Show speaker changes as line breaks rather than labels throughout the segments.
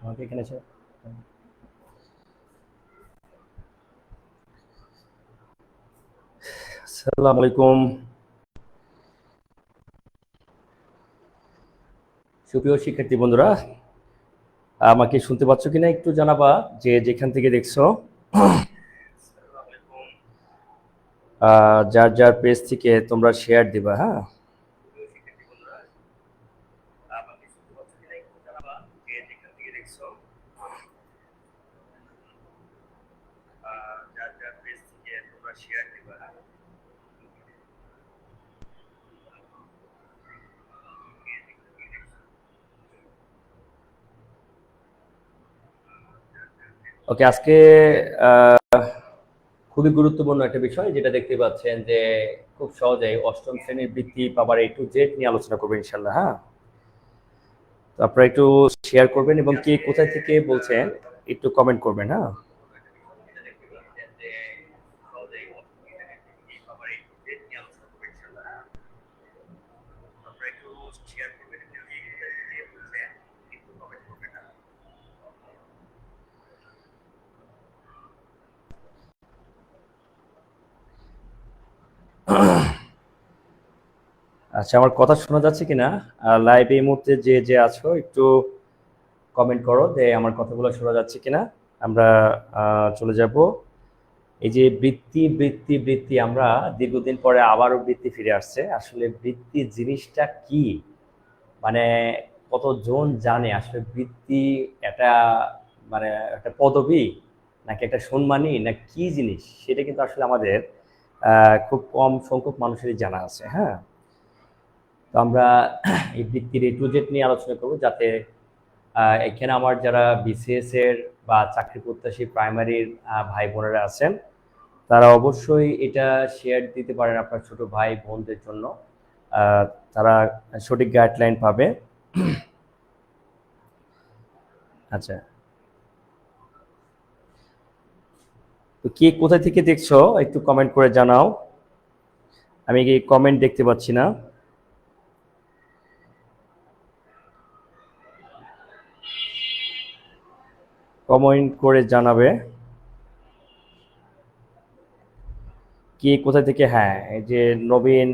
আমাকে এখানে এসে আসসালামু আলাইকুম। সুপ্রিয় শিক্ষার্থী বন্ধুরা, আমাকে শুনতে পাচ্ছ কিনা একটু জানাবা, যে যেখান থেকে দেখছো। যার যার পেজ থেকে তোমরা শেয়ার দিবা। হ্যাঁ, আমাকে শুনতে পাচ্ছ কিনা একটু জানাবা, যে যেখান থেকে দেখছো। যার যার পেজ থেকে তোমরা শেয়ার দিবা। ওকে, আজকে খুবই গুরুত্বপূর্ণ একটা বিষয় যেটা দেখতে পাচ্ছেন, যে খুব সহজেই অষ্টম শ্রেণীর বৃত্তি পাবার A to Z নিয়ে আলোচনা করবো ইনশাল্লাহ। হ্যাঁ, তো আপনারা একটু শেয়ার করবেন এবং কে কোথায় থেকে বলছেন একটু কমেন্ট করবেন। হ্যাঁ, আচ্ছা, আমার কথা শোনা যাচ্ছে কিনা? লাইভ এই মুহূর্তে যে যে আছো একটু কমেন্ট করো যে আমার কথাগুলো শোনা যাচ্ছে কিনা। আমরা চলে যাব। এই যে বৃত্তি বৃত্তি বৃত্তি, আমরা দীর্ঘদিন পরে আবারও বৃত্তি ফিরে আসছে। আসলে বৃত্তি জিনিসটা কি, মানে কতজন জানে আসলে বৃত্তি এটা মানে একটা পদবি নাকি একটা সম্মানী না কি জিনিস, সেটা কিন্তু আসলে আমাদের খুব কম সংখ্যক মানুষেরই জানা আছে। হ্যাঁ, তো আমরা এই বৃত্তির A to Z নিয়ে আলোচনা করব, যাতে এখানে আমার যারা BCS এর বা চাকরি প্রত্যাশী প্রাইমারির ভাই বোনেরা আছেন, তারা অবশ্যই এটা শেয়ার দিতে পারেন আপনার ছোট ভাই বোনদের জন্য। তারা সঠিক গাইডলাইন পাবে। আচ্ছা, তো কে কোথা থেকে দেখছো একটু কমেন্ট করে জানাও। আমি কি কমেন্ট দেখতে পাচ্ছি না। কমেন্ট করে জানাবে কে কোথা থেকে। হ্যাঁ, এই যে নবীন,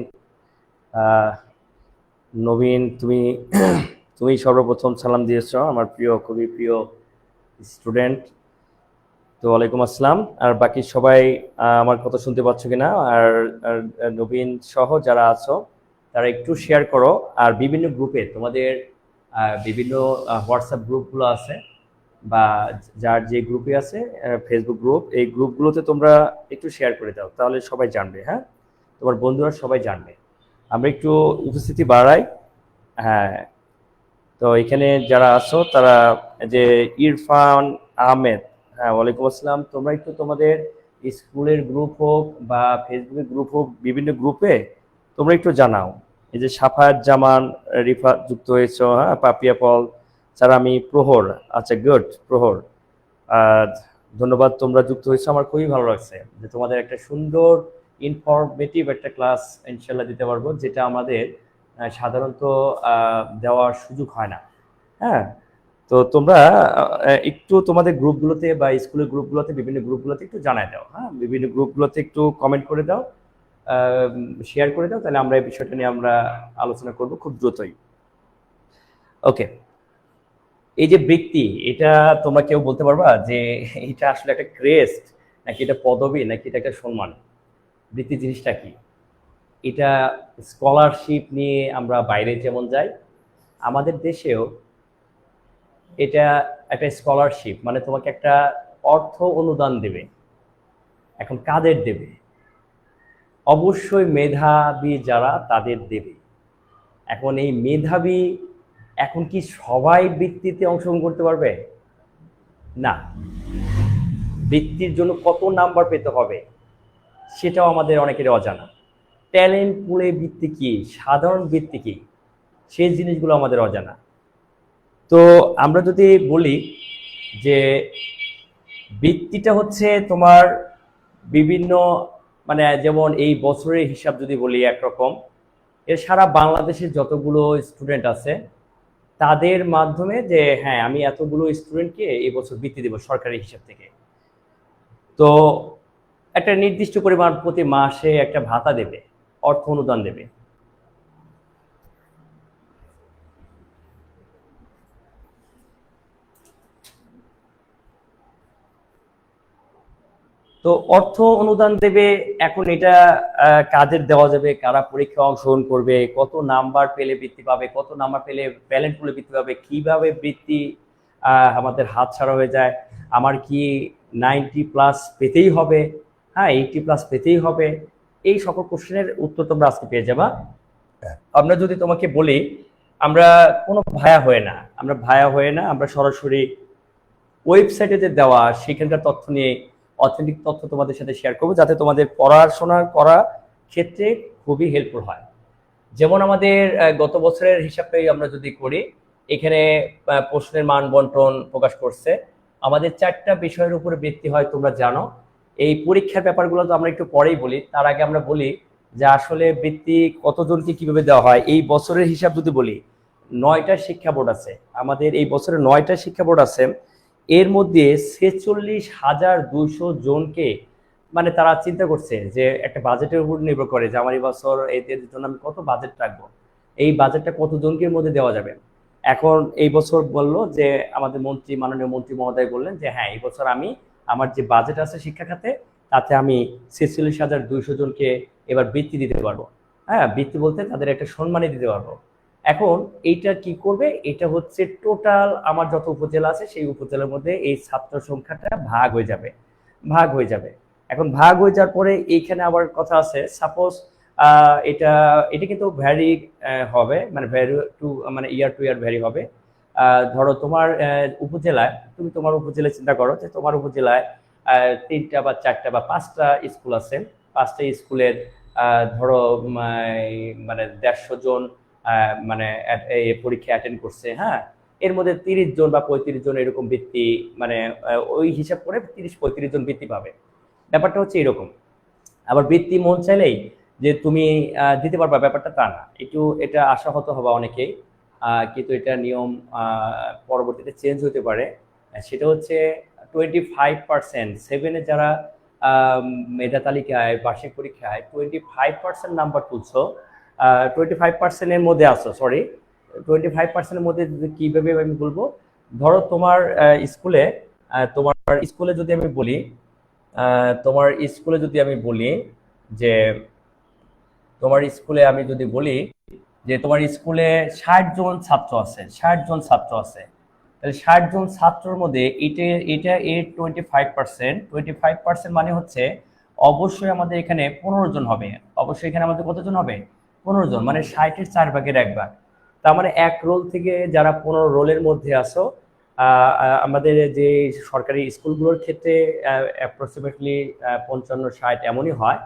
আহ, নবীন তুমি তুমি সর্বপ্রথম সালাম দিয়েছো, আমার প্রিয়, খুবই প্রিয় স্টুডেন্ট। তো ওয়ালাইকুম আসসালাম। আর বাকি সবাই আমার কথা শুনতে পাচ্ছ কিনা? আর আর নবীন সহ যারা আছো তারা একটু শেয়ার করো। আর বিভিন্ন গ্রুপে তোমাদের বিভিন্ন হোয়াটসঅ্যাপ গ্রুপগুলো আছে, বা যার যে গ্রুপে আছে, ফেসবুক গ্রুপ, এই গ্রুপগুলোতে তোমরা একটু শেয়ার করে দাও, তাহলে সবাই জানবে। হ্যাঁ, তোমার বন্ধুরা সবাই জানবে। আমরা একটু উপস্থিতি বাড়াই। হ্যাঁ, তো এখানে যারা আছো তারা, যে ইরফান আহমেদ, হ্যাঁ ওয়ালাইকুম আসসালাম। তোমরা একটু তোমাদের স্কুলের গ্রুপ হোক বা ফেসবুকের গ্রুপ হোক, বিভিন্ন গ্রুপে তোমরা একটু জানাও। এই যে সাফায়াত জামান, রিফা যুক্ত হয়েছ, হ্যাঁ পাপিয়া পল, স্যার আমি প্রহর। আচ্ছা, গুড প্রহর, আর ধন্যবাদ, তোমরা যুক্ত হয়েছো। আমার খুবই ভালো লাগছে যে তোমাদের একটা সুন্দর ইনফরমেটিভ একটা ক্লাস ইনশাল্লাহ দিতে পারবো, যেটা আমাদের সাধারণত দেওয়ার সুযোগ হয় না। হ্যাঁ, তো তোমরা একটু তোমাদের গ্রুপগুলোতে বা স্কুলের গ্রুপগুলোতে, বিভিন্ন গ্রুপগুলোতে একটু জানাই দাও। হ্যাঁ, বিভিন্ন গ্রুপগুলোতে একটু কমেন্ট করে দাও, শেয়ার করে দাও, তাহলে আমরা এই বিষয়টা নিয়ে আমরা আলোচনা করব খুব দ্রুতই। ওকে, এই যে বৃত্তি, এটা তোমরা কেউ বলতে পারবা যে এটা আসলে একটা ক্রেস্ট নাকি এটা পদবি নাকি এটা একটা সম্মান? বৃত্তি জিনিসটা কি? এটা স্কলারশিপ নিয়ে আমরা বাইরে যেমন যাই, আমাদের দেশেও এটা একটা স্কলারশিপ, মানে তোমাকে একটা অর্থ অনুদান দেবে। এখন কাদের দেবে? অবশ্যই মেধাবী যারা তাদের দেবে। এখন এই মেধাবী, এখন কি সবাই বৃত্তিতে অংশগ্রহণ করতে পারবে? না। বৃত্তির জন্য কত নাম্বার পেতে হবে সেটাও আমাদের অনেকের অজানা। ট্যালেন্ট পুলে বৃত্তি কি, সাধারণ বৃত্তি কি, সেই জিনিসগুলো আমাদের অজানা। তো আমরা যদি বলি যে বৃত্তিটা হচ্ছে তোমার বিভিন্ন, মানে যেমন এই বছরের হিসাব যদি বলি একরকম, এর সারা বাংলাদেশের যতগুলো স্টুডেন্ট আছে তাদের মাধ্যমে যে হ্যাঁ আমি এতগুলো স্টুডেন্টকে এই বছর বৃত্তি দেবো সরকারি হিসাব থেকে। তো একটা নির্দিষ্ট পরিমাণ প্রতি মাসে একটা ভাতা দেবে, অর্থ অনুদান দেবে। তো অর্থ অনুদান দেবে। এখন এটা কাদের দেওয়া যাবে, কারা পরীক্ষায় অংশগ্রহণ করবে, কত নাম্বার পেলে বৃত্তি পাবে, কত নাম্বার পেলে ট্যালেন্ট পুলে বৃত্তি পাবে, কিভাবে বৃত্তি আমাদের হাত ছাড়া হয়ে যায়, আমার কি 90+ পেতেই হবে, হ্যাঁ 80+ পেতেই হবে, এই সকল কোশ্চেনের উত্তর তোমরা আজকে পেয়ে যাবা। আমরা যদি তোমাকে বলি, আমরা কোনো ভায়া হয়ে না, আমরা সরাসরি ওয়েবসাইটে যে দেওয়া সেখানকার তথ্য নিয়ে অথেন্টিক তথ্য তোমাদের সাথে শেয়ার করবো, যাতে তোমাদের পড়াশোনা করা ক্ষেত্রে খুবই হেল্পফুল হয়। যেমন আমাদের গত বছরের হিসাবটাই আমরা যদি করি, এখানে প্রশ্নের মান বন্টন প্রকাশ করছে। আমাদের 4টা বিষয়ের উপরে ভিত্তি হয়, তোমরা জানো। এই পরীক্ষার ব্যাপারগুলো তো আমরা একটু পরেই বলি, তার আগে আমরা বলি যে আসলে বৃত্তি কতজনকে কিভাবে দেওয়া হয়। এই বছরের হিসাব যদি বলি, 9টা শিক্ষা বোর্ড আছে আমাদের, এই বছরে 9টা শিক্ষা বোর্ড আছে। এর মধ্যে 46,200 জনকে, মানে তারা চিন্তা করছে যে একটা বাজেটের উপর নির্ভর করে যে আমার এই বছর এদের জন্য আমি কত বাজেট রাখবো, এই বাজেটটা কত জনকের মধ্যে দেওয়া যাবে। এখন এই বছর বললো যে আমাদের মাননীয় মন্ত্রী মহোদয় বললেন যে হ্যাঁ এই বছর আমি আমার যে বাজেট আছে শিক্ষা খাতে, তাতে আমি 46,200 জনকে এবার বৃত্তি দিতে পারবো। হ্যাঁ, বৃত্তি বলতে তাদের একটা সম্মানী দিতে পারবো। এখন এইটা কি করবে, এটা হচ্ছে টোটাল আমার যত উপজেলা আছে সেই উপজেলার মধ্যে এই ছাত্র সংখ্যাটা ভাগ হয়ে যাবে। এখন ভাগ হয়ে যাওয়ার পরে এইখানে আবার কথা আছে, সাপোজ এটা এটা কিন্তু ভ্যারি হবে, মানে ভ্যারি টু, মানে ইয়ার টু ইয়ার ভ্যারি হবে। ধরো তোমার উপজেলায়, তুমি তোমার উপজেলায় চিন্তা করো যে তোমার উপজেলায় 3টা বা 4টা বা 5টা স্কুল আছে। 5টা স্কুলের ধরো মানে 150 জন মানে এই পরীক্ষা অ্যাটেন্ড করছে। হ্যাঁ, এর মধ্যে 30 জন বা 35 জন এরকম বৃত্তি, মানে ওই হিসাব করে 30-35 জন বৃত্তি পাবে। ব্যাপারটা হচ্ছে এরকম। আবার বৃত্তি মন চাইলেই যে তুমি দিতে পারবা, ব্যাপারটা তা না, একটু এটা আশাহত হবা অনেকেই। কিন্তু এটা নিয়ম পরবর্তীতে চেঞ্জ হতে পারে। সেটা হচ্ছে 25%, 7-এ যারা মেধা তালিকায় বার্ষিক পরীক্ষায় 25% নাম্বার তুলছো, 25%-এর মধ্যে আসো, সরি 25%-এর মধ্যে কিভাবে আমি বলবো, ধরো তোমার স্কুলে, তোমার স্কুলে যদি আমি বলি, তোমার স্কুলে যদি আমি বলি যে তোমার স্কুলে আমি যদি বলি যে তোমার স্কুলে 60 জন ছাত্র আছে, 60 জন ছাত্র আছে, তাহলে 60 জন ছাত্রের মধ্যে এটা এর 25%, মানে হচ্ছে অবশ্যই আমাদের এখানে 15 জন হবে। অবশ্যই এখানে আমাদের কতজন হবে? 15 জন, মানে 60-এর 4 ভাগের 1 ভাগ। তার মানে এক রোল থেকে যারা 15 রোলের মধ্যে আসো, আমাদের যে সরকারি স্কুলগুলোর ক্ষেত্রে অ্যাপ্রক্সিমেটলি 55-60 এমনই হয়।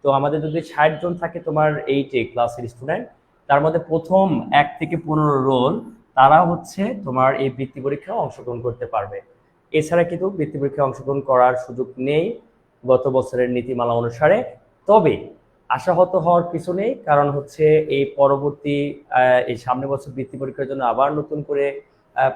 তো আমাদের যদি 60 জন থাকে তোমার 8 ক্লাসের স্টুডেন্ট, তার মধ্যে প্রথম 1 থেকে 15 রোল তারা হচ্ছে তোমার এই বৃত্তি পরীক্ষায় অংশগ্রহণ করতে পারবে। এছাড়া কিন্তু বৃত্তি পরীক্ষায় অংশগ্রহণ করার সুযোগ নেই গত বছরের নীতিমালা অনুসারে। তবে আশাহত হওয়ার কিছু নেই, কারণ হচ্ছে এই পরবর্তী এই সামনে বছর বৃত্তি পরীক্ষার জন্য আবার নতুন করে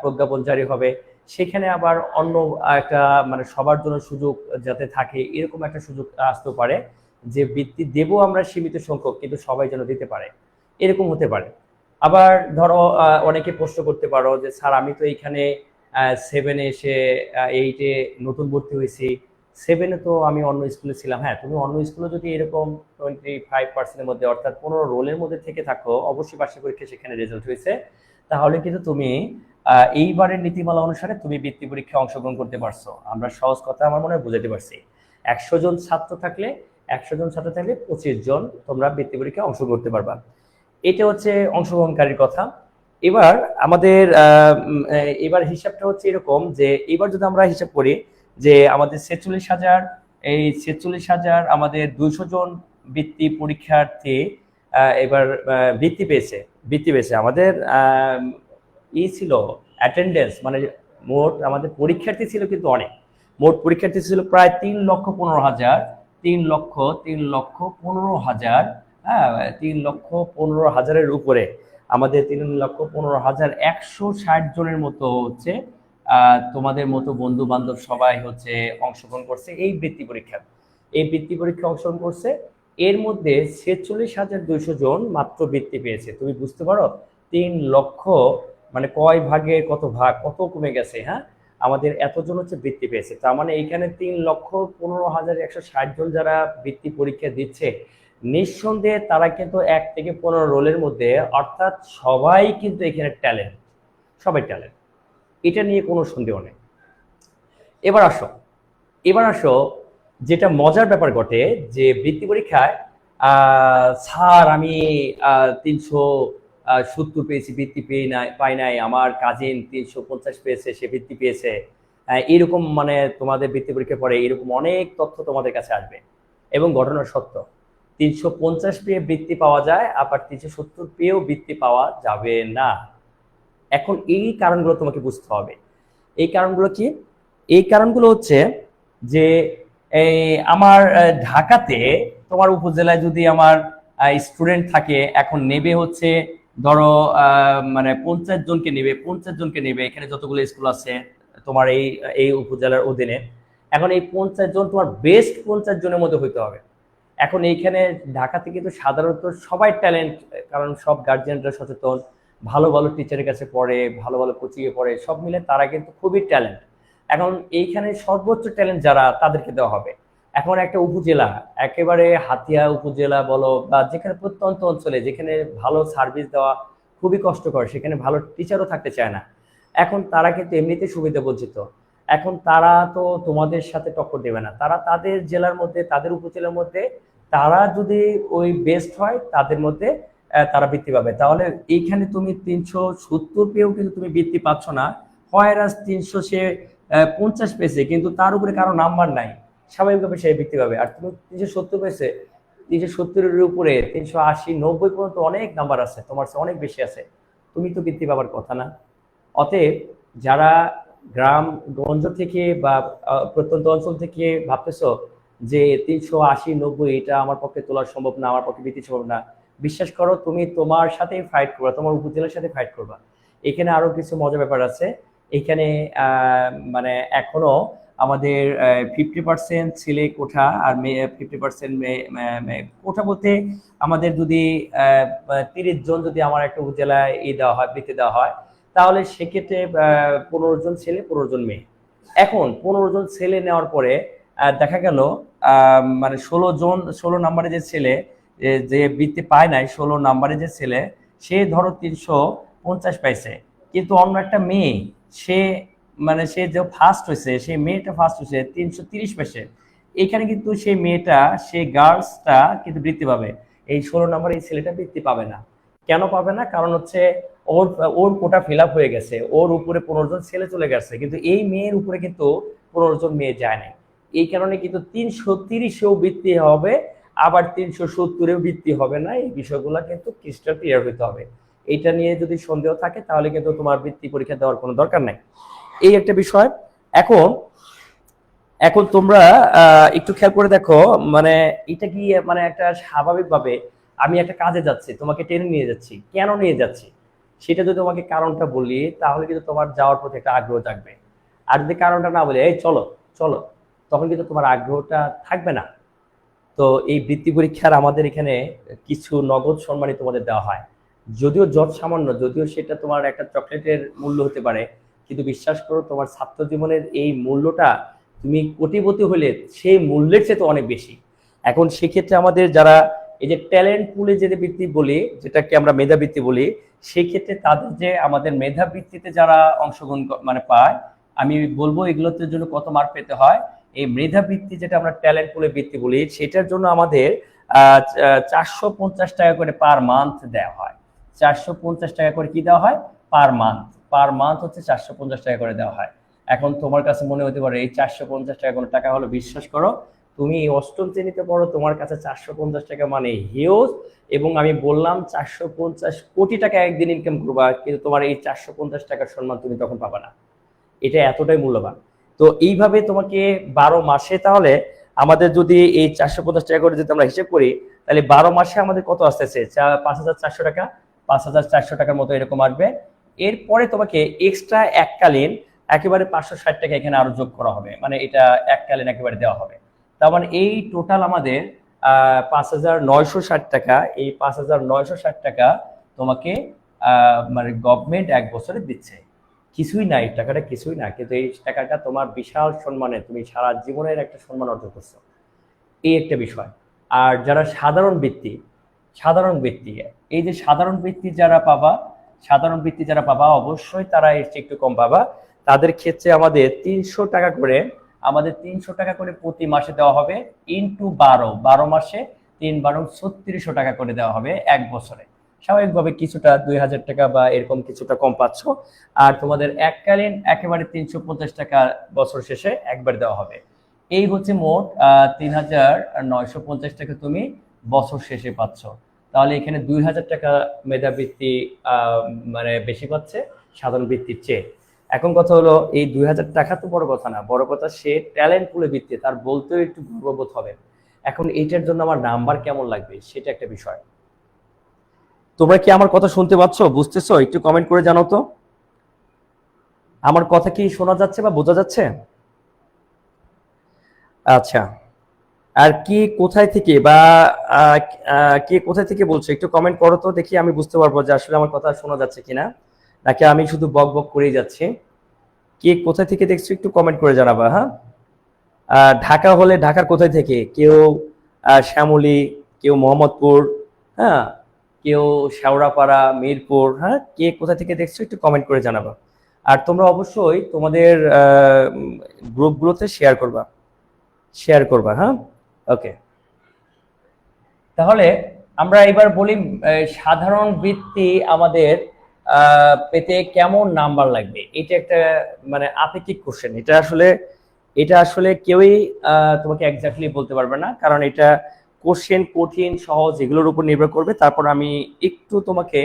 প্রজ্ঞাপন জারি হবে। সেখানে আবার অন্য একটা, মানে সবার জন্য সুযোগ যাতে থাকে এরকম একটা সুযোগ আসতেও পারে, যে বৃত্তি দেবো আমরা সীমিত সংখ্যক, কিন্তু সবাই যেন দিতে পারে, এরকম হতে পারে। আবার ধরো অনেকে প্রশ্ন করতে পারো যে স্যার আমি তো এইখানে 7-এ এসে 8-এ নতুন ভর্তি হয়েছি, 7-এ তো আমি অন্য স্কুলে ছিলাম। হ্যাঁ, তুমি অন্য স্কুলে যদি এরকম 25%-এর মধ্যে, অর্থাৎ 15 রোলের মধ্যে থেকে থাকো, অবশ্যই বার্ষিক পরীক্ষা সেখানে রেজাল্ট হয়েছে, তাহলে কিন্তু তুমি এইবারের নীতিমালা অনুসারে তুমি বৃত্তি পরীক্ষায় অংশগ্রহণ করতে পারছো। আমরা সহজ কথা আমার মনে হয় বুঝাতে পারছি। 100 জন ছাত্র থাকলে 25 জন তোমরা বৃত্তি পরীক্ষায় অংশগ্রহণ করতে পারবা। এটা হচ্ছে অংশগ্রহণকারীর কথা। এবার আমাদের এবার হিসাবটা হচ্ছে এরকম যে এবার যদি আমরা হিসাব করি যে আমাদের 46,000, এই 46,000 আমাদের 200 জন বৃত্তি পরীক্ষার্থী এবার বৃত্তি পেয়েছে আমাদের ছিল অ্যাটেন্ডেন্স, মানে মোট আমাদের পরীক্ষার্থী ছিল কিন্তু অনেক, মোট পরীক্ষার্থী ছিল প্রায় 3,15,000, 3,15,000, হ্যাঁ 3,15,000-এর উপরে। আমাদের 3,15,160 জনের মতো হচ্ছে তোমাদের মতো বন্ধু বান্ধব সবাই হচ্ছে অংশগ্রহণ করছে এই বৃত্তি পরীক্ষায়। এই বৃত্তি পরীক্ষা অংশগ্রহণ করছে, এর মধ্যে 46,200 জন মাত্র বৃত্তি পেয়েছে। তুমি বুঝতে পারো 3 লক্ষ মানে কয় ভাগে কত ভাগ, কত কমে গেছে। হ্যাঁ, আমাদের এতজন হচ্ছে বৃত্তি পেয়েছে। তার মানে এইখানে 3,15,160 জন যারা বৃত্তি পরীক্ষা দিচ্ছে, নিঃসন্দেহে তারা কিন্তু 1 থেকে 15 রোলের মধ্যে, অর্থাৎ সবাই কিন্তু এখানে ট্যালেন্ট, সবাই ট্যালেন্ট, এটা নিয়ে কোনো সন্দেহ নেই। এবার আসো, যেটা মজার ব্যাপার ঘটে যে বৃত্তি পরীক্ষায় স্যার আমি 370 পেয়েছি, বৃত্তি পাই নাই, আমার কাজিন 350 পেয়েছে, সে বৃত্তি পেয়েছে, এরকম মানে তোমাদের বৃত্তি পরীক্ষা পরে এরকম অনেক তথ্য তোমাদের কাছে আসবে। এবং ঘটনা সত্য, 350 পেয়ে বৃত্তি পাওয়া যায়, আবার 370 পেয়েও বৃত্তি পাওয়া যাবে না। এখন এই কারণগুলো তোমাকে বুঝতে হবে। এই কারণগুলো কি? এই কারণগুলো হচ্ছে যে আমার ঢাকাতে তোমার উপজেলায় যদি আমার স্টুডেন্ট থাকে, এখন নেবে হচ্ছে ধরো মানে 50 জনকে নেবে এখানে যতগুলো স্কুল আছে তোমার এই উপজেলার অধীনে। এখন এই 50 জন তোমার বেস্ট 50 জনের মধ্যে হইতে হবে। এখন এইখানে ঢাকাতে কিন্তু সাধারণত সবাই ট্যালেন্ট, কারণ সব গার্জিয়ানরা সচেতন, ভালো ভালো টিচারের কাছে পড়ে, ভালো ভালো কোচিংয়ে পড়ে, সব মিলে তারা কিন্তু খুবই ট্যালেন্ট। এখন এইখানে সর্বোচ্চ ট্যালেন্ট যারা তাদেরকে দেওয়া হবে। এখন একটা উপজেলা, একেবারে হাতিয়া উপজেলা বলো বা যেখানে প্রত্যন্ত অঞ্চলে যেখানে ভালো সার্ভিস দেওয়া খুবই কষ্টকর, সেখানে ভালো টিচারও থাকতে চায় না, এখন তারা কিন্তু এমনিতে সুবিধা বঞ্চিত। এখন তারা তো তোমাদের সাথে টক্কর দেবে না, তারা তাদের জেলার মধ্যে, তাদের উপজেলার মধ্যে তারা যদি ওই বেস্ট হয় তাদের মধ্যে তারা বৃত্তি পাবে। তাহলে এইখানে তুমি 370 পেয়েও কিন্তু তুমি বৃত্তি পাচ্ছ না, হয় 350 পেয়েছে কিন্তু তার উপরে কারো নাম্বার নাই, স্বাভাবিকভাবে সে বৃত্তি পাবে। আর তুমি 370 পেয়েছে, 370-এর উপরে 380-90 পর্যন্ত অনেক নাম্বার আছে, তোমার চেয়ে অনেক বেশি আছে, তুমি তো বৃত্তি পাবার কথা না। অতএব যারা গ্রামগঞ্জ থেকে বা প্রত্যন্ত অঞ্চল থেকে ভাবতেছো যে 380-90 এটা আমার পক্ষে তোলা সম্ভব না, আমার পক্ষে বৃত্তি সম্ভব না, বিশ্বাস করো তুমি তোমার সাথে ফাইট করবা, তোমার উপজেলার সাথে ফাইট করবা। এখানে আরো কিছু মজার ব্যাপার আছে। এখানে মানে এখনো আমাদের 50% ছেলে কোঠা আর মেয়ে 50% কোঠা বলতে আমাদের যদি 30 জন যদি আমার একটা উপজেলায় দেওয়া হয়, বৃত্তি দেওয়া হয়, তাহলে সেক্ষেত্রে 15 জন ছেলে 15 জন মেয়ে। এখন 15 জন ছেলে নেওয়ার পরে দেখা গেল মানে 16 নাম্বারে যে ছেলে যে বৃত্তি পায় নাই, 16 নাম্বারে যে ছেলে সে ধরো 350 পাইছে, কিন্তু অন্য একটা মেয়ে সে মানে সে যে ফার্স্ট হয়েছে, সেই মেয়েটা ফার্স্ট হয়েছে 330 পাইছে, এখানে কিন্তু সেই মেয়েটা, সেই গার্লসটা কিন্তু বৃত্তি পাবে, এই 16 নম্বরে এই ছেলেটা বৃত্তি পাবে না। কেন পাবে না? কারণ হচ্ছে ওর ওর কোটা ফিল আপ হয়ে গেছে, ওর উপরে 15 জন ছেলে চলে গেছে, কিন্তু এই মেয়ের উপরে কিন্তু 15 জন মেয়ে যায় নাই। এই কারণে কিন্তু 330-এও বৃত্তি হবে, আবার 370-এও বৃত্তি হবে না। এই বিষয়গুলো কিন্তু ক্রিস্টাল ক্লিয়ার হইতে হবে। এটা নিয়ে যদি সন্দেহ থাকে তাহলে কিন্তু তোমার বৃত্তি পরীক্ষা দেওয়ার কোনো দরকার নাই। এই একটা বিষয়। এখন এখন তোমরা একটু খেয়াল করে দেখো, মানে এটা কি মানে একটা স্বাভাবিকভাবে আমি একটা কাজে যাচ্ছি, তোমাকে টেনে নিয়ে যাচ্ছি, কেন নিয়ে যাচ্ছি সেটা যদি তোমাকে কারণটা বলি, তাহলে কিন্তু তোমার যাওয়ার প্রতি একটা আগ্রহ থাকবে। আর যদি কারণটা না বলি, এই চলো চলো, তখন কিন্তু তোমার আগ্রহটা থাকবে না। তো এই বৃত্তি পরীক্ষার আমাদের এখানে কিছু নগদ সম্মানী তোমাদের দেওয়া হয়, যদিও যত সামান্য, যদিও সেটা তোমার একটা চকলেটের মূল্য হতে পারে, কিন্তু বিশ্বাস করো তোমার ছাত্র জীবনের এই মূল্যটা তুমি কোটিপতি হলে সেই মূল্যের চেয়ে তো অনেক বেশি। এখন সেক্ষেত্রে আমাদের যারা এই যে ট্যালেন্ট পুলে যে বৃত্তি বলি, যেটাকে আমরা মেধাবৃত্তি বলি, সেই ক্ষেত্রে তাদের যে আমাদের মেধাবৃত্তিতে যারা অংশগ্রহণ মানে পায়, আমি বলবো এগুলোর জন্য কত মার্ক পেতে হয়। এই মেধাবৃত্তি যেটা আমরা ট্যালেন্ট পুলে বৃত্তি বলি, সেটার জন্য আমাদের 450 টাকা করে পার মান্থ দেওয়া হয়। 450 টাকা করে কি দেওয়া হয়? পার মান্থ হচ্ছে 450 টাকা করে দেওয়া হয়। এখন তোমার কাছে মনে হতে পারে এই 450 টাকা কোনো টাকা হলো? বিশ্বাস করো, তুমি 8ম শ্রেণীতে পড়ো, তোমার কাছে 450 টাকা মানে হিউজ। এবং আমি বললাম 450 কোটি টাকা একদিন ইনকাম করবা, কিন্তু তোমার এই 450 টাকার সম্মান তুমি তখন পাবা না। এটা এতটাই মূল্যবান। তো এইভাবে তোমাকে 12 মাসে, তাহলে আমাদের যদি এই 450 টাকা করে যদি আমরা হিসেব করি, তাহলে 12 মাসে আমাদের কত আসতেছে? 5400 টাকা। 5,400 টাকার মতো এরকম আসবে। এরপরে তোমাকে এক্সট্রা এককালীন একেবারে 560 টাকা এখানে আরো যোগ করা হবে, মানে এটা এককালীন একেবারে দেওয়া হবে। তার মানে এই টোটাল আমাদের 5,960 টাকা, এই 5,960 টাকা তোমাকে মানে গভর্নমেন্ট এক বছরে দিচ্ছে। কিছুই না, এই টাকাটা কিছুই না, কিন্তু এই টাকাটা তোমার বিশাল সম্মানে, তুমি সারা জীবনের একটা সম্মান অর্জন করছো, এই একটা বিষয়। আর যারা সাধারণ বৃত্তি, সাধারণ বৃত্তি, এই যে সাধারণ বৃত্তি যারা পাবা, সাধারণ বৃত্তি যারা পাবা অবশ্যই তারা এর চেয়ে একটু কম পাবা। তাদের ক্ষেত্রে আমাদের 300 টাকা করে, আমাদের 300 টাকা করে প্রতি মাসে দেওয়া হবে, ইনটু 12 মাসে 3 × 12 = 3600 টাকা করে দেওয়া হবে এক বছরে। স্বাভাবিকভাবে কিছুটা 2000 টাকা বা এরকম কিছুটা কম পাচ্ছ। আর তোমাদের এককালীন একেবারে 350 টাকা বছর শেষে একবার দেওয়া হবে। এই হচ্ছে মোট 3,950 টাকা তুমি বছর শেষে পাচ্ছ। তাহলে এখানে 2,000 টাকা মেধাবৃত্তি মানে বেশি পাচ্ছে সাধারণ বৃত্তির চেয়ে। এখন কথা হলো, এই 2,000 টাকা তো বড় কথা না, বড় কথা সে ট্যালেন্ট পুলে বৃত্তি, তার বলতেও একটু গর্ববোধ হবে। এখন এইটার জন্য আমার নাম্বার কেমন লাগবে সেটা একটা বিষয়। তোমরা কি আমার কথা শুনতে পাচ্ছ, বুঝতেছো? একটু কমেন্ট করে জানাও তো, আমার কথা কি শোনা যাচ্ছে বা বোঝা যাচ্ছে? আচ্ছা, আর কি কোথায় থেকে বা কে কোথায় থেকে বলছো একটু কমেন্ট করো তো, দেখি আমি বুঝতে পারবো যে আসলে আমার কথা শোনা যাচ্ছে কিনা, নাকি আমি শুধু বক বক করেই যাচ্ছি। কে কোথায় থেকে দেখছো একটু কমেন্ট করে জানাবা। হ্যাঁ, ঢাকা হলে ঢাকার কোথায় থেকে, কেউ শ্যামলী, কেউ মোহাম্মদপুর, হ্যাঁ, কেউ শেওড়াপাড়া, মিরপুর, হ্যাঁ, কে কোথা থেকে দেখছো একটু কমেন্ট করে জানাবা। আর তোমরা অবশ্যই তোমাদের গ্রুপগুলোতে শেয়ার করবা, শেয়ার করবা। হ্যাঁ, ওকে। তাহলে আমরা এবার বলি সাধারণ বৃত্তি আমাদের পেতে কেমন নাম্বার লাগবে। এটা একটা মানে আপেক্ষিক কোশ্চেন, এটা আসলে কেউই তোমাকে এক্স্যাক্টলি বলতে পারবে না, কারণ এটা কোশ্চেন কঠিন সহজ এগুলোর উপর নির্ভর করবে। তারপর আমি একটু তোমাকে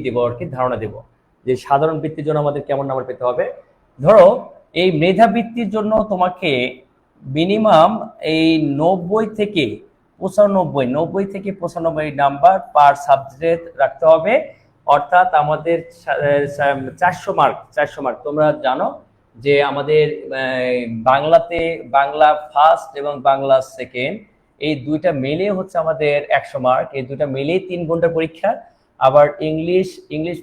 দেব আর কি, ধারণা দেব যে সাধারণ বৃত্তির জন্য আমাদের কেমন নাম্বার পেতে হবে। ধরো এই মেধাবৃত্তির জন্য তোমাকে মিনিমাম এই 90 থেকে 95 নাম্বার পার সাবজেক্ট রাখতে হবে। অর্থাৎ আমাদের 400 মার্ক তোমরা জানো যে আমাদের বাংলাতে বাংলা ফার্স্ট এবং বাংলা সেকেন্ড এই দুইটা মিলে হচ্ছে আমাদের 100 মার্ক, এই দুইটা মিলেই 3 ঘন্টার পরীক্ষা। আবার English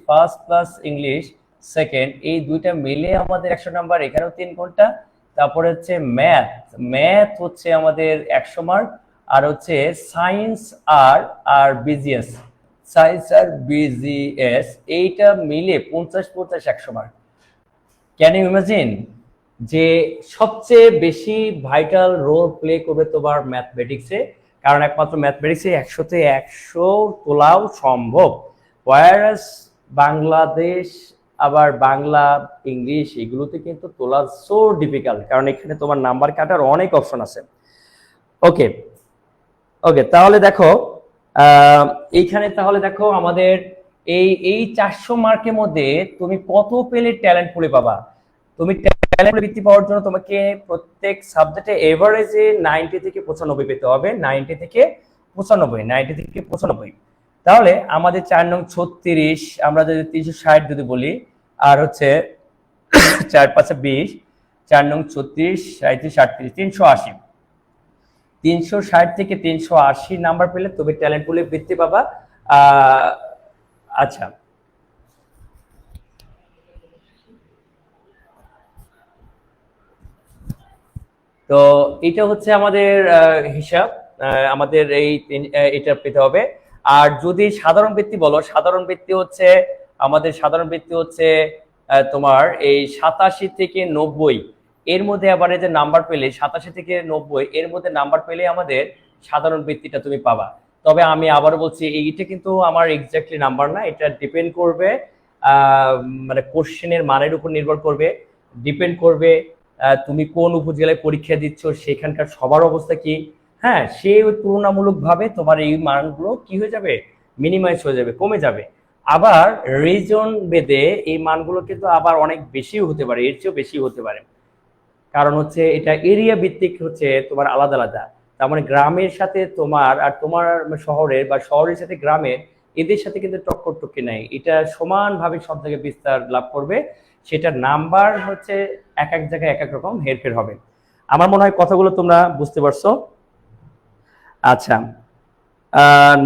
first plus English second এই দুইটা মিলে আমাদের 100 নাম্বার, এখানেও 3 ঘন্টা। তারপরে হচ্ছে ম্যাথ হচ্ছে আমাদের 100 মার্ক। আর হচ্ছে সায়েন্স আর বিজিএস এইটা মিলে 50 100 মার্ক। ক্যান ইউ ইমাজিন যে সবচেয়ে বেশি ভাইটাল রোল প্লে করবে তোমার ম্যাথমেটিক্সে, কারণ একমাত্র ম্যাথমেটিক্সে 100-তে 100 তোলাও সম্ভব। ওয়ারাস বাংলাদেশ আবার বাংলা ইংলিশ এগুলোতে কিন্তু তোলা সো ডিফিকাল্ট, কারণ এখানে তোমার নাম্বার কাটার অনেক অপশন আছে। ওকে ওকে, তাহলে দেখো এইখানে তাহলে দেখো আমাদের এই 400 মার্কের মধ্যে তুমি কত পেলে ট্যালেন্ট পুলে পাবা। তুমি ট্যালেন্ট বৃত্তি পাওয়ার জন্য তোমাকে প্রত্যেক সাবজেক্টে এভারেজে 90 থেকে 95 পেতে হবে, 90 থেকে 95। তাহলে আমাদের 4 নং 36, আমরা যদি 360 যদি বলি, আর হচ্ছে 4 5 20, 4 নং 36 37 38 380, 360 থেকে 380 নাম্বার পেলে তুমি ট্যালেন্ট পুলে বৃত্তি পাবা। আচ্ছা, তো এটা হচ্ছে আমাদের হিসাব, আমাদের এটা পেতে হবে। আর যদি সাধারণ বৃত্তি বলো, সাধারণ বৃত্তি হচ্ছে তোমার এই 87 থেকে 90 এর মধ্যে এভারেজে নাম্বার পেলে, 87 থেকে 90 এর মধ্যে নাম্বার পেলে আমাদের সাধারণ বৃত্তিটা তুমি পাবা। তবে আমি আবারও বলছি এইটা কিন্তু আমার এক্স্যাক্টলি নাম্বার না, এটা ডিপেন্ড করবে মানে কোশ্চেনের মানের উপর নির্ভর করবে, ডিপেন্ড করবে তুমি কোন উপজেলায় পরীক্ষা দিচ্ছ সেখানকার সবার অবস্থা কি। হ্যাঁ, সে তুলনামূলকভাবে তোমার এই মানগুলো কি হয়ে যাবে, মিনিমাইজ হয়ে যাবে, কমে যাবে। আবার রিজন ভেদে এই মানগুলো কিন্তু আবার অনেক বেশিও হতে পারে, এর চেয়েও বেশি হতে পারে, কারণ হচ্ছে এটা এরিয়া ভিত্তিক হচ্ছে তোমার আলাদা আলাদা। তার মানে গ্রামের সাথে তোমার আর তোমার শহরের বা শহরের সাথে গ্রামের এদের সাথে কিন্তু টক্কর নাই, এটা সমানভাবে সব জায়গায় বিস্তার লাভ করবে। সেটার নাম্বার হচ্ছে এক এক জায়গায় এক এক রকম হেরফের হবে। আমার মনে হয় কথাগুলো তোমরা বুঝতে পারছো। আচ্ছা,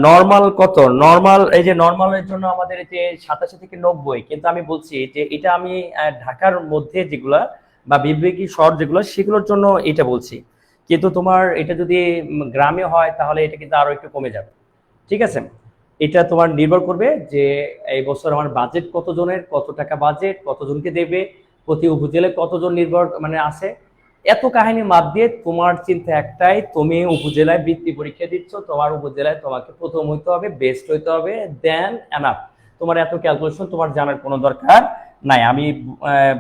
নর্মাল কত? নর্মাল, এই যে নর্মালের জন্য আমাদের এই যে 87 থেকে 90, কিন্তু আমি বলছি যে এটা আমি ঢাকার মধ্যে যেগুলা বা বিবেকী শহর যেগুলো সেগুলোর জন্য এটা বলছি, কিন্তু তোমার এটা যদি গ্রামে হয় তাহলে এটা কিন্তু আরো একটু কমে যাবে। ঠিক আছে, এটা তোমার নির্ভর করবে যে এই বছর আমার বাজেট কতজনের, কত টাকা বাজেট, কতজনকে দেবে, প্রতি উপজেলায় কতজন নির্ভর মানে আছে। এত কাহিনী বাদ দিয়ে তোমার চিন্তা একটাই, তুমি উপজেলায় বৃত্তি পরীক্ষা দিচ্ছ, তোমার উপজেলায় তোমাকে প্রথম হইতে হবে, বেস্ট হইতে হবে, দেন এনাফ। তোমার এত ক্যালকুলেশন তোমার জানার কোনো দরকার নাই। আমি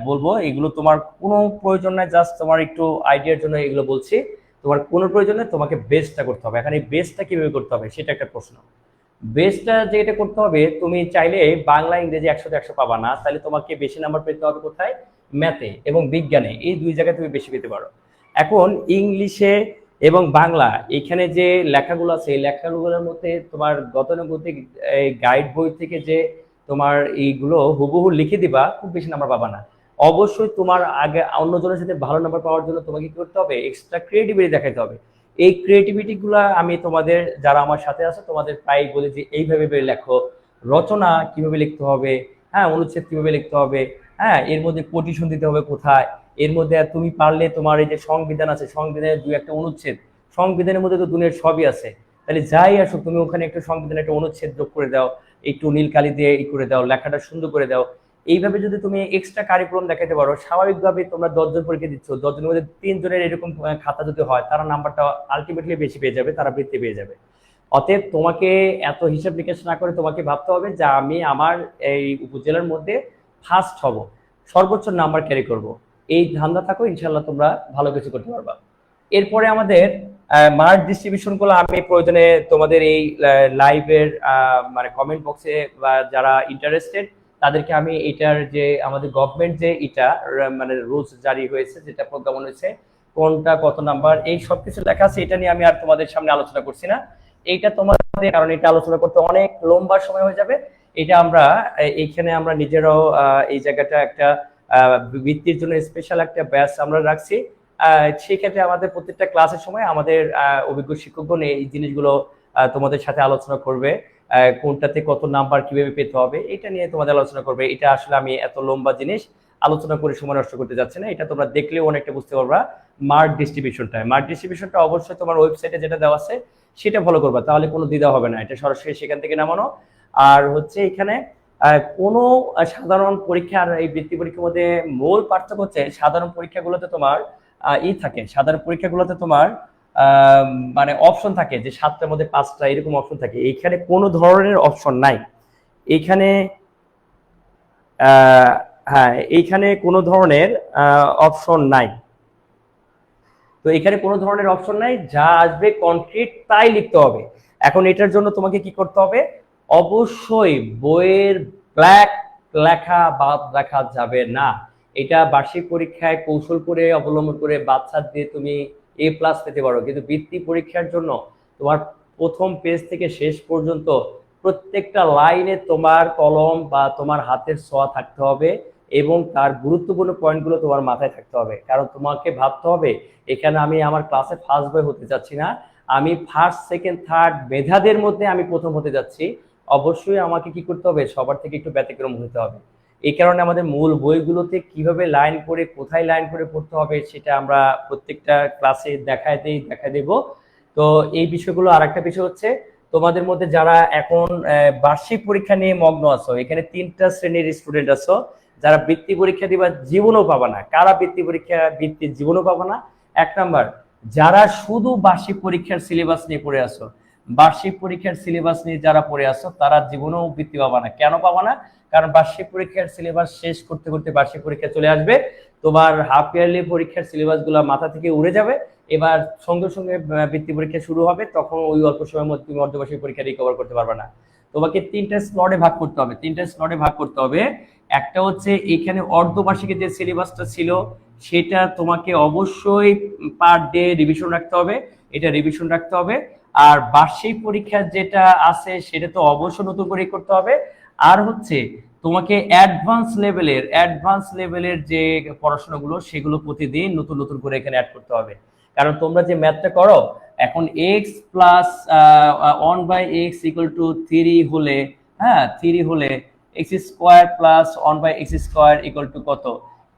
বলবো এগুলো তোমার কোনো প্রয়োজন নাই, জাস্ট তোমার একটু আইডিয়ার জন্য এগুলো বলছি। তোমার কোনো প্রয়োজন নেই, তোমাকে বেস্টটা করতে হবে। এখন এই বেস্টটা কিভাবে করতে হবে সেটা একটা প্রশ্ন। বেস্টটা যেটা করতে হবে, তুমি চাইলে বাংলা ইংরেজি 100-100 পাবা না, তাহলে তোমাকে বেশি নাম্বার পেতে হবে কোথায়? ম্যাথে এবং বিজ্ঞানে, এই দুই জায়গায় তুমি বেশি পেতে পারো। এখন ইংলিশে এবং বাংলা এখানে যে লেখাগুলো আছে, এই লেখাগুলোর মধ্যে তোমার গতানুগতিক গাইড বই থেকে যে তোমার এইগুলো হুবহু লিখে দিবা, খুব বেশি নাম্বার পাবা না। অবশ্যই তোমার আগে অন্যজনের সাথে ভালো নাম্বার পাওয়ার জন্য তোমাকে কি করতে হবে? এক্সট্রা ক্রিয়েটিভিটি দেখাতে হবে। এই ক্রিয়েটিভিটি গুলা আমি তোমাদের যারা আমার সাথে আছে তোমাদের প্রায় বলি যে এইভাবে লেখো, রচনা কিভাবে লিখতে হবে, হ্যাঁ, অনুচ্ছেদ কিভাবে লিখতে হবে, হ্যাঁ, এর মধ্যে কোটেশন দিতে হবে কোথায়, এর মধ্যে তুমি পারলে তোমার এই যে সংবিধান আছে, সংবিধানের দুই একটা অনুচ্ছেদ, সংবিধানের মধ্যে তো দুনিয়ার সবই আছে, তাহলে যাই আসুক তুমি ওখানে একটা সংবিধানের একটা অনুচ্ছেদ যোগ করে দাও, একটু নীল কালি দিয়ে ই করে দাও, লেখাটা সুন্দর করে দাও। এইভাবে যদি তুমি এক্সট্রা কারিকুলাম দেখাতে পারো, স্বাভাবিকভাবে তোমরা 10 জন পরীক্ষা দিচ্ছ, 10 জনের মধ্যে 3 জনের এরকম খাতা যদি হয়, তারা নাম্বারটা আলটিমেটলি বেশি পেয়ে যাবে, তারা বৃত্তি পেয়ে যাবে। অতএব তোমাকে এত হিসাব নিকাশ না করে তোমাকে ভাবতে হবে যে আমি আমার এই উপজেলার মধ্যে ফার্স্ট হব, সর্বোচ্চ নাম্বার ক্যারি করব। এই ধান্দা থাকো, ইনশাল্লাহ তোমরা ভালো কিছু করতে পারবা। এরপরে আমাদের মার্ক ডিস্ট্রিবিউশন গুলো আমি প্রয়োজনে তোমাদের এই লাইভের মানে কমেন্ট বক্সে বা যারা ইন্টারেস্টেড তাদেরকে আমি এটার যে আমাদের গভর্নমেন্ট যে এটা মানে রুলস জারি হয়েছে, যেটা প্রজ্ঞাপন হয়েছে, কোনটা কত নাম্বার, এই সবকিছু লেখা আছে, এটা নিয়ে আমি আর তোমাদের সামনে আলোচনা করছি না। এইটা তোমাদের, কারণ এটা আলোচনা করতে অনেক লম্বা সময় হয়ে যাবে। এটা আমরা এইখানে আমরা নিজেরাও এই জায়গাটা একটা বৃত্তির জন্য স্পেশাল একটা ব্যাচ আমরা রাখছি। সেক্ষেত্রে আমাদের প্রত্যেকটা ক্লাসের সময় আমাদের অভিজ্ঞ শিক্ষকগণ এই জিনিসগুলো তোমাদের সাথে আলোচনা করবে, কোনটাতে কত নাম্বার কিভাবে পেতে হবে এটা নিয়ে তোমাদের আলোচনা করবে। এটা আসলে আমি এত লম্বা জিনিস আলোচনা করে সময় নষ্ট করতে যাচ্ছি না, এটা তোমরা দেখলেও অনেকটা বুঝতে পারবা। মার্ক ডিস্ট্রিবিউশনটা অবশ্যই তোমার ওয়েবসাইটে যেটা দেওয়া আছে সেটা ফলো করবা, তাহলে কোনো দ্বিধা হবে না, এটা সরাসরি সেখান থেকে নামানো। আর হচ্ছে এখানে কোনো সাধারণ পরীক্ষা আর এই বৃত্তি পরীক্ষার মধ্যে মূল পার্থক্য হচ্ছে সাধারণ পরীক্ষাগুলোতে তোমার থাকে, সাধারণ পরীক্ষাগুলোতে তোমার মানে অপশন থাকে যে 7টার মধ্যে 5টা এরকম অপশন থাকে। এইখানে কোনো ধরনের অপশন নাই, এইখানে হ্যাঁ, এইখানে কোনো ধরনের অপশন নাই। তো এখানে কোনো ধরনের অপশন নাই, যা আসবে কনক্রিট তাই লিখতে হবে। এখন এটার জন্য তোমাকে কি করতে হবে? অবশ্যই বইয়ের ব্ল্যাক লেখা বাদ রাখা যাবে না। এটা বার্ষিক পরীক্ষায় কৌশল করে অবলম্বন করে বাচ্চা দিয়ে তুমি A+ পেতে পারো, কিন্তু বৃত্তি পরীক্ষার জন্য তোমার প্রথম পেজ থেকে শেষ পর্যন্ত প্রত্যেকটা লাইনে তোমার কলম বা তোমার হাতের ছোঁয়া থাকতে হবে এবং তার গুরুত্বপূর্ণ পয়েন্টগুলো তোমার মাথায় থাকতে হবে। কারণ তোমাকে ভাবতে হবে এখানে আমি আমার ক্লাসে ফার্স্ট বয় হতে যাচ্ছি না, আমি ফার্স্ট সেকেন্ড থার্ড মেধাদের মধ্যে আমি প্রথম হতে যাচ্ছি। অবশ্যই আমাকে কি করতে হবে? সবার থেকে একটু ব্যতিক্রম হতে হবে। এই কারণে আমাদের মূল বইগুলোতে কিভাবে লাইন করে কোথায় লাইন করে পড়তে হবে সেটা আমরা প্রত্যেকটা ক্লাসে দেখায় দেব। তো এই বিষয়গুলো। আর একটা বিষয় হচ্ছে তোমাদের মধ্যে যারা এখন বার্ষিক পরীক্ষা নিয়ে মগ্ন আছো, এখানে 3টা শ্রেণীর স্টুডেন্ট আছো যারা বৃত্তি পরীক্ষা দিবা জীবনও পাবা না। কারা বৃত্তি জীবনও পাবা না? 1 নাম্বার, যারা শুধু বার্ষিক পরীক্ষার সিলেবাস নিয়ে পড়ে আসো, বার্ষিক পরীক্ষার সিলেবাস নিয়ে যারা পড়ে আসো তারা জীবনেও বৃত্তি পাবা না। কেন পাবা না? কারণ বার্ষিক পরীক্ষার সিলেবাস শেষ করতে করতে বার্ষিক পরীক্ষা চলে আসবে, তোমার হাফ ইয়ারলি পরীক্ষার সিলেবাস গুলো মাথা থেকে উড়ে যাবে, এবার সঙ্গে সঙ্গে বৃত্তি পরীক্ষা শুরু হবে, তখন ওই অল্প সময়ের মধ্যে তুমি অর্ধবার্ষিক পরীক্ষা রিকভার করতে পারবে না। তোমাকে 3টা স্লটে ভাগ করতে হবে। একটা হচ্ছে এখানে অর্ধবার্ষিকের যে সিলেবাসটা ছিল সেটা তোমাকে অবশ্যই পার ডে রিভিশন রাখতে হবে, এটা রিভিশন রাখতে হবে। আর বার্ষিক পরীক্ষা যেটা আছে সেটা তো অবশ্যই নতুন করে করতে হবে। আর হচ্ছে তোমাকে অ্যাডভান্স লেভেলের যে পড়াশোনাগুলো সেগুলো প্রতিদিন নতুন নতুন করে এখানে অ্যাড করতে হবে। কারণ তোমরা যে ম্যাথটা করো এখন এক্স প্লাস 1/x = 3 হলে, হ্যাঁ 3 হলে x² প্লাস 1/x² কত,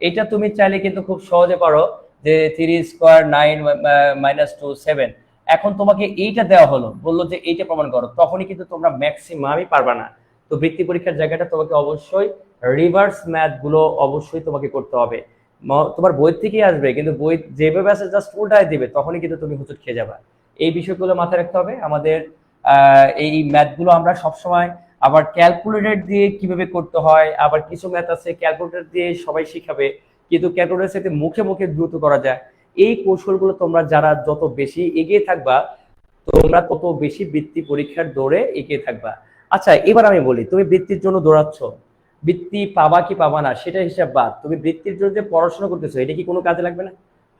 এটা তুমি চাইলে কিন্তু খুব সহজে পারো যে 3² 9 -2 7। এখন তোমাকে এইটা দেওয়া হলো, বললো যে এইটা প্রমাণ করো, তখনই কিন্তু তোমরা ম্যাক্সিমামই পারবা না। তো বৃত্তি পরীক্ষার জায়গাটা তোমাকে অবশ্যই রিভার্স ম্যাথ গুলো অবশ্যই তোমাকে করতে হবে। তোমার বই থেকেই আসবে, কিন্তু বই যেভাবে আছে জাস্ট উল্টায় দিবে, তখনই কিন্তু তুমি হুচুট খেয়ে যাবা। এই বিষয়গুলো মাথায় রাখতে হবে আমাদের। এই ম্যাথগুলো আমরা সবসময় আবার ক্যালকুলেটর দিয়ে কিভাবে করতে হয়, আবার কিছু ম্যাথ আছে ক্যালকুলেটর দিয়ে সবাই শিখাবে, কিন্তু ক্যালকুলেটরের সাথে মুখে মুখে দ্রুত করা যায়। এই কৌশলগুলো তোমরা যারা যত বেশি এগিয়ে থাকবা, তোমরা তত বেশি বৃত্তি পরীক্ষার দৌড়ে এগিয়ে থাকবা। আচ্ছা এবার আমি বলি, তুমি বৃত্তির জন্য দৌড়াচ্ছ, বৃত্তি পাবা কি পাবা না সেটা হিসাব বাদ, তুমি বৃত্তির জন্য যে পড়াশোনা করতেছো এটা কি কোনো কাজে লাগবে না?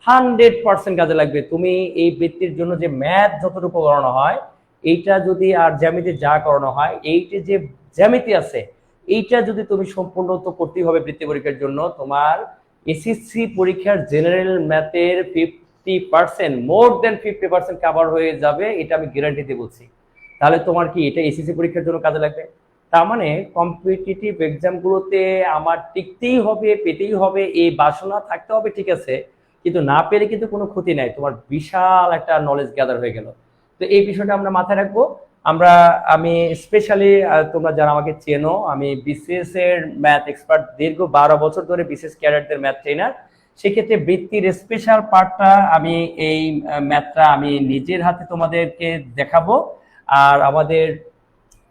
100% কাজে লাগবে। তুমি এই বৃত্তির জন্য যে ম্যাথ যতটুকু করানো হয় এইটা যদি, আর জ্যামিতি যা করানো হয়, এইটা যে জ্যামিতি আছে এইটা যদি তুমি সম্পূর্ণ তো করতেই হবে বৃত্তি পরীক্ষার জন্য। তোমার এসএসসি পরীক্ষার জেনারেল ম্যাথের 50%, মোর দেন 50% কভার হয়ে যাবে, এটা আমি গ্যারান্টি দিয়ে বলছি। তাহলে তোমার কি এটা এসএসসি পরীক্ষার জন্য কাজে লাগবে? তার মানে কম্পিটিটিভ এক্সামগুলোতে আমার টিকতেই হবে, পেতেই হবে, এই বাসনা থাকতে হবে, ঠিক আছে, কিন্তু না পেলে কিন্তু কোনো ক্ষতি নাই, তোমার বিশাল একটা নলেজ গ্যাদার হয়ে গেল। তো এই বিষয়টা আমরা মাথায় রাখবো। আমি স্পেশালি, তোমরা যারা আমাকে চেনো, আমি বিসিএস এর ম্যাথ এক্সপার্ট, দীর্ঘ 12 বছর ধরে বিসিএস ক্যাডারদের ম্যাথ ট্রেনার। সেক্ষেত্রে বৃত্তির স্পেশাল পার্টটা আমি এই ম্যাথটা আমি নিজের হাতে তোমাদেরকে দেখাবো। আর আমাদের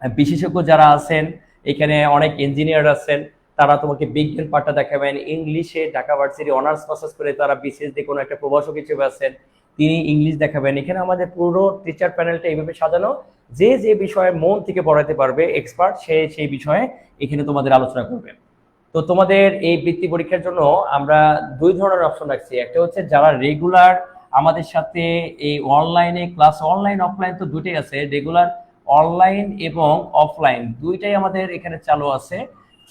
বিশেষজ্ঞ যারা আছেন এখানে, অনেক ইঞ্জিনিয়ার আছেন, তারা তোমাকে বিজ্ঞান পাঠটা দেখাবেন। ইংলিশে ঢাকা ভার্সিটি অনার্স মাস্টার্স করে তারা বিসিএস দিয়ে কোনো একটা প্রভাষক হিসেবে আছেন, তিনি ইংলিশ দেখাবেন। এখানে আমাদের পুরো টিচার প্যানেলটা এইভাবে সাজানো, যে যে বিষয়ে মন থেকে পড়াতে পারবে এক্সপার্ট, সে সেই বিষয়ে এখানে তোমাদের আলোচনা করবে। তো তোমাদের এই বৃত্তি পরীক্ষার জন্য আমরা দুই ধরনের অপশন রাখছি। একটা হচ্ছে যারা রেগুলার আমাদের সাথে এই অনলাইনে ক্লাস, অনলাইন অফলাইন তো দুটোই আছে, রেগুলার অনলাইন এবং অফলাইন দুইটাই আমাদের এখানে চালু আছে।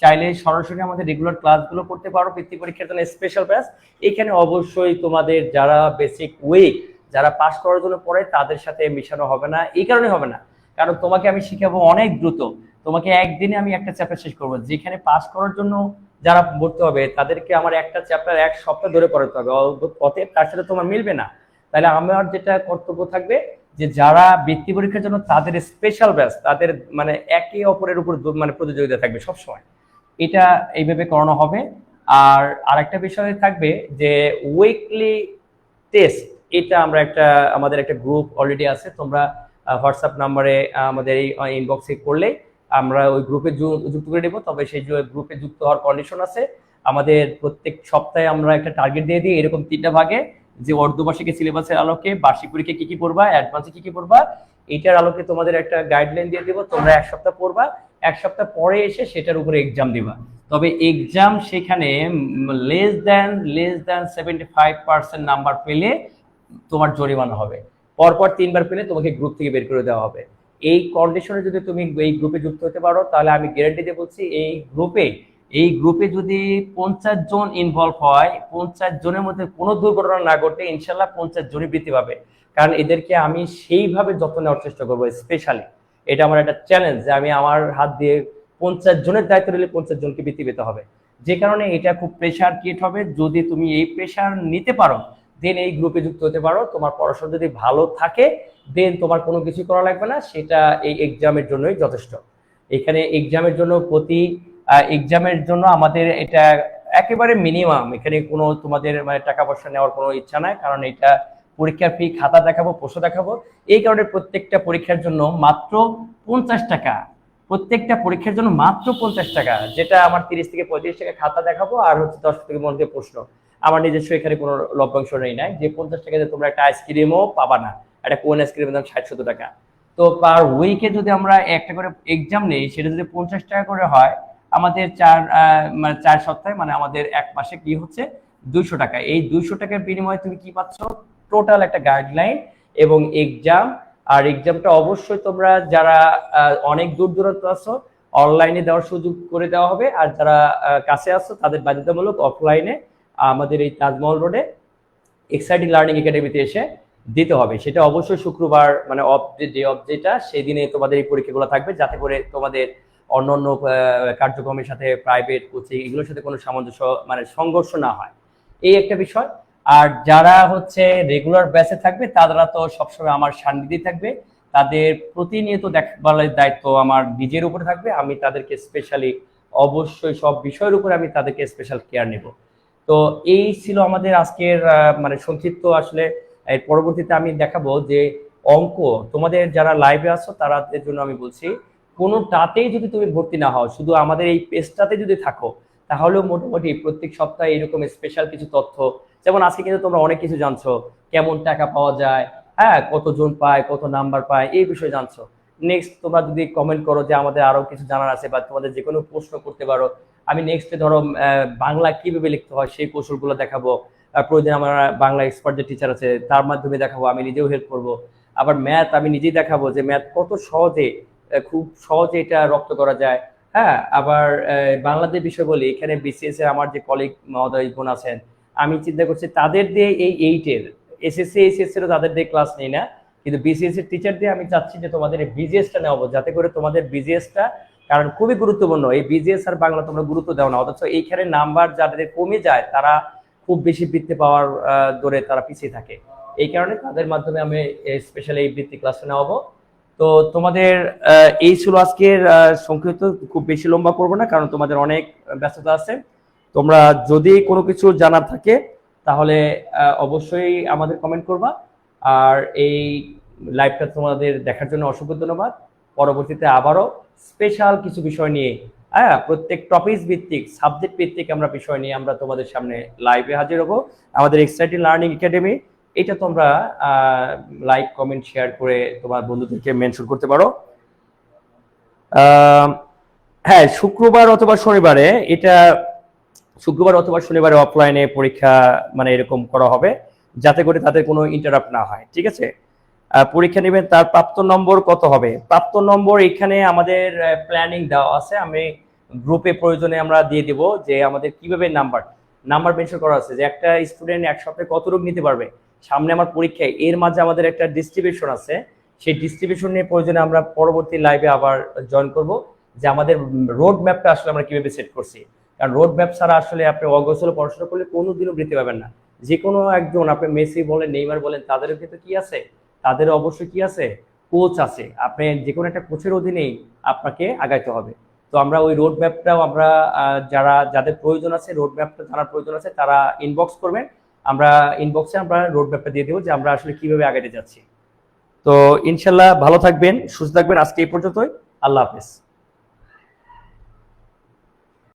চাইলে সরাসরি আমাদের রেগুলার ক্লাসগুলো করতে পারো বৃত্তি পরীক্ষার জন্য স্পেশাল ব্যাচ। এখানে অবশ্যই তোমাদের যারা বেসিক উইক, যারা পাস করার জন্য পড়ে, তাদের সাথে মিশানো হবে না। এই কারণে হবে না, কারণ তোমাকে আমি শিখাবো অনেক দ্রুত, তোমাকে একদিনে আমি একটা চ্যাপ্টার শেষ করবো। যেখানে পাস করার জন্য যারা পড়তে হবে তাদেরকে আমার একটা চ্যাপ্টার 1 সপ্তাহ ধরে পড়াতে হবে, অতএব তার সাথে তোমার মিলবে না। তাহলে আমার যেটা কর্তব্য থাকবে যে যারা বৃত্তি পরীক্ষার জন্য, তাদের স্পেশাল ব্যাচ, তাদের মানে একে অপরের উপর মানে প্রতিযোগিতা থাকবে সবসময়, এটা এইভাবে করানো হবে। আর আরেকটা বিষয় থাকবে যে উইকলি টেস্ট, এটা আমরা আমাদের একটা গ্রুপ অলরেডি আছে, তোমরা হোয়াটসঅ্যাপ নাম্বারে আমাদের এই ইনবক্সে করলে আমরা ওই গ্রুপে যুক্ত করে দেবো। তবে সেই গ্রুপে যুক্ত হওয়ার কন্ডিশন আছে, আমাদের প্রত্যেক সপ্তাহে আমরা একটা টার্গেট দিয়ে দিই এরকম 3টা ভাগে, যে অর্ধবার্ষিকী সিলেবাসের আলোকে বার্ষিক পরীক্ষা কি কি পড়বা, অ্যাডভান্সে কি কি পড়বা, এইটার আলোকে তোমাদের একটা গাইডলাইন দিয়ে দেবো। তোমরা 1 সপ্তাহ পড়বা, 1 সপ্তাহ পরে এসে সেটার উপরে এক্সাম দিবা। তবে এক্সাম সেখানে লেস দ্যান 75% নাম্বার পেলে তোমার জরিমানা হবে, পরপর 3বার পেলে তোমাকে গ্রুপ থেকে বের করে দেওয়া হবে। এই কন্ডিশনে যদি তুমি এই গ্রুপে যুক্ত হতে পারো, তাহলে আমি গ্যারান্টি দিয়ে বলছি এই গ্রুপে যদি 50 জন ইনভলভ হয়, 50 জনের মধ্যে কোনো দুর্ঘটনা না ঘটে, ইনশাল্লাহ 50 জনই বৃত্তি পাবে। কারণ এদেরকে আমি সেইভাবে যত্ন নেওয়ার চেষ্টা করবো স্পেশালি। এটা আমার একটা চ্যালেঞ্জ যে আমি আমার হাত দিয়ে 50 জনের দায়িত্ব নিলে 50 জনকে বৃত্তি পেতে হবে। যে কারণে এটা খুব প্রেশার ক্রিয়েট হবে। যদি তুমি এই প্রেশার নিতে পারো, দেন এই গ্রুপে যুক্ত হতে পারো। তোমার পড়াশোনা যদি ভালো থাকে, দেন তোমার কোনো কিছু করা লাগবে না, সেটা এই এক্সামের জন্যই যথেষ্ট। এখানে এক্সামের জন্য আমাদের এটা একেবারে মিনিমাম, এখানে কোনো তোমাদের মানে টাকা পয়সা নেওয়ার কোনো ইচ্ছা নাই, কারণ এটা পরীক্ষার ফি, খাতা দেখাবো, প্রশ্ন দেখাবো। এই কারণে প্রত্যেকটা পরীক্ষার জন্য মাত্র 50 টাকা, প্রত্যেকটা পরীক্ষার জন্য মাত্র 50 টাকা, যেটা আমার 30 থেকে 35 টাকা খাতা দেখাবো, আর হচ্ছে 10 থেকে মধ্যে প্রশ্ন। আমার নিজস্ব এখানে কোনো লভ্যাংশ নাই, যে 50 টাকাতে তোমরা একটা আইসক্রিমও পাবা না, একটা কোন আইসক্রিমের দাম 60-70 টাকা। তো পার উইকে যদি আমরা একটা করে এক্সাম নেই, সেটা যদি 50 টাকা করে হয়, আমাদের 4 সপ্তাহে মানে আমাদের 1 মাসে কি হচ্ছে 200 টাকা। এই 200 টাকার বিনিময়ে তুমি কি পাচ্ছ? টোটাল একটা গাইডলাইন এবং এক্সাম আর এক্সামটা অবশ্যই তোমরা যারা অনেক দূর দূরান্ত আছো অনলাইনে দেওয়ার সুযোগ করে দেওয়া হবে, আর যারা কাছে আছো তাদের বাধ্যতামূলক অফলাইনে আমাদের এই তাজমহল রোডে এক্সাইটিং লার্নিং একাডেমিতে এসে দিতে হবে। সেটা অবশ্যই শুক্রবার মানে ডে অফ যেটা সেই দিনে তোমাদের এই পরীক্ষাগুলো থাকবে, যাতে করে তোমাদের অন্যান্য কার্যক্রমের সাথে প্রাইভেট কোচিং এগুলোর সাথে কোনো সামঞ্জস্য মানে সংঘর্ষ না হয়, এই একটা বিষয়। আর যারা হচ্ছে রেগুলার ব্যাচে থাকবে তারা তো সবসময় আমার সান্নিধ্যে থাকবে, তাদের প্রতিনিয়ত দেখভালের দায়িত্ব আমার নিজের উপরে থাকবে। আমি তাদেরকে স্পেশালি অবশ্যই সব বিষয়ের উপরে আমি তাদেরকে স্পেশাল কেয়ার নেব। তো এই ছিল আমাদের আজকের মানে সংক্ষিপ্ত আসলে। এর পরবর্তীতে আমি দেখাবো যে অঙ্ক তোমাদের যারা লাইভে আছো তাদের জন্য আমি বলছি, কোনোটাতেই যদি তুমি ভর্তি না হও, শুধু আমাদের এই পেজটাতে যদি থাকো, তাহলেও মোটামুটি প্রত্যেক সপ্তাহে এরকম স্পেশাল কিছু তথ্য, যেমন আজকে কিন্তু তোমরা অনেক কিছু জানছো, কেমন টাকা পাওয়া যায়, হ্যাঁ কতজন পায়, কত নাম্বার পায়, এই বিষয়ে জানছো। নেক্সট তোমরা যদি কমেন্ট করো যে আমাদের আরো কিছু জানার আছে বা তোমাদের যে কোনো প্রশ্ন করতে পারো, আমি নেক্সটে ধরো বাংলা কিভাবে লিখতে হয় সেই কৌশলগুলো দেখাবো। প্রয়োজন আমার বাংলা এক্সপার্ট যে টিচার আছে তার মাধ্যমে দেখাবো, আমি নিজেও হেল্প করব। আবার ম্যাথ আমি নিজেই দেখাবো যে ম্যাথ কত সহজে খুব সহজে এটা রপ্ত করা যায়। হ্যাঁ, আবার বাংলাদেশ বিষয় বলি, এখানে বিসিএস এর আমার যে কলিগ মহোদয় বোন আছেন, আমি চিন্তা করছি তাদের দিয়ে এই এইটের এসএসসি এইচএসসি এরও তাদের দিয়ে ক্লাস নেই না, কিন্তু বিসিএস এর টিচার দিয়ে আমি চাচ্ছি যে তোমাদের এই বিজিএসটা নেওয়াবো, যাতে করে তোমাদের বিজিএসটা, কারণ খুবই গুরুত্বপূর্ণ এই বিজিএস আর বাংলা তোমরা গুরুত্ব দাও না, অথচ এইখানে নাম্বার যাদের কমে যায় তারা খুব বেশি বৃত্তি পাওয়ার দৌড়ে তারা পিছিয়ে থাকে। এই কারণে তাদের মাধ্যমে আমি স্পেশালি এই বৃত্তি ক্লাসে নেওয়াবো। তো তোমাদের এই ছিল আজকের সংক্ষিপ্ত, খুব বেশি লম্বা করবো না কারণ তোমাদের অনেক ব্যস্ততা আছে। তোমরা যদি কোনো কিছু জানার থাকে তাহলে অবশ্যই আমাদের কমেন্ট করবা। আর এই লাইভটা তোমাদের দেখার জন্য অসংখ্য ধন্যবাদ। পরবর্তীতে আবারও স্পেশাল কিছু বিষয় নিয়ে, হ্যাঁ প্রত্যেক টপিক ভিত্তিক সাবজেক্ট ভিত্তিক আমরা বিষয় নিয়ে আমরা তোমাদের সামনে লাইভে হাজির হবো। আমাদের এক্সাইটিং লার্নিং একাডেমি, এটা তোমরা লাইক কমেন্ট শেয়ার করে তোমার বন্ধুদেরকে মেনশন করতে পারো। হ্যাঁ, শুক্রবার অথবা শনিবারে, এটা শুক্রবার অথবা শনিবারে অফলাইনে পরীক্ষা মানে এরকম করা হবে, যাতে করে তাদের কোনো ইন্টারাপ্ট না হয়। ঠিক আছে, পরীক্ষা নেবেন, তার প্রাপ্ত নম্বর কত হবে? প্রাপ্ত নম্বর এখানে আমাদের প্ল্যানিং দেওয়া আছে, আমি গ্রুপে প্রয়োজনে আমরা দিয়ে দিব যে আমাদের কিভাবে নাম্বার মেনশন করা আছে, যে একটা স্টুডেন্ট এক সপ্তাহে কত রোগ নিতে পারবে সামনে আমার পরীক্ষায়, এর মাঝে আমাদের একটা ডিস্ট্রিবিউশন আছে। সেই ডিস্ট্রিবিউশন নিয়ে প্রয়োজনে আমরা পরবর্তী লাইভে আবার জয়েন করব, যে আমাদের রোড ম্যাপটা আসলে আমরা কিভাবে সেট করছি। কারণ রোড ম্যাপ ছাড়া আসলে আপনি অগোছল পড়াশোনা করলে কোনোদিনও বৃত্তি পাবেন না। যে কোনো একজন, আপনি মেসি বলেন, নেইমার বলেন, তাদের কিন্তু কি আছে, তাদের অবশ্যই কি আছে, কোচ আছে। আপনি যে কোনো একটা কোচের অধীনেই আপনাকে আগাইতে হবে। তো আমরা ওই রোড ম্যাপটাও আমরা যাদের প্রয়োজন আছে, রোড ম্যাপটা জানার প্রয়োজন আছে, তারা ইনবক্স করবেন, আমরা ইনবক্সে আমরা রোড ম্যাপটা দিয়ে দেবো যে আমরা আসলে কিভাবে আগাইতে যাচ্ছি। তো ইনশাল্লাহ ভালো থাকবেন, সুস্থ থাকবেন। আজকে এই পর্যন্তই, আল্লাহ হাফেজ।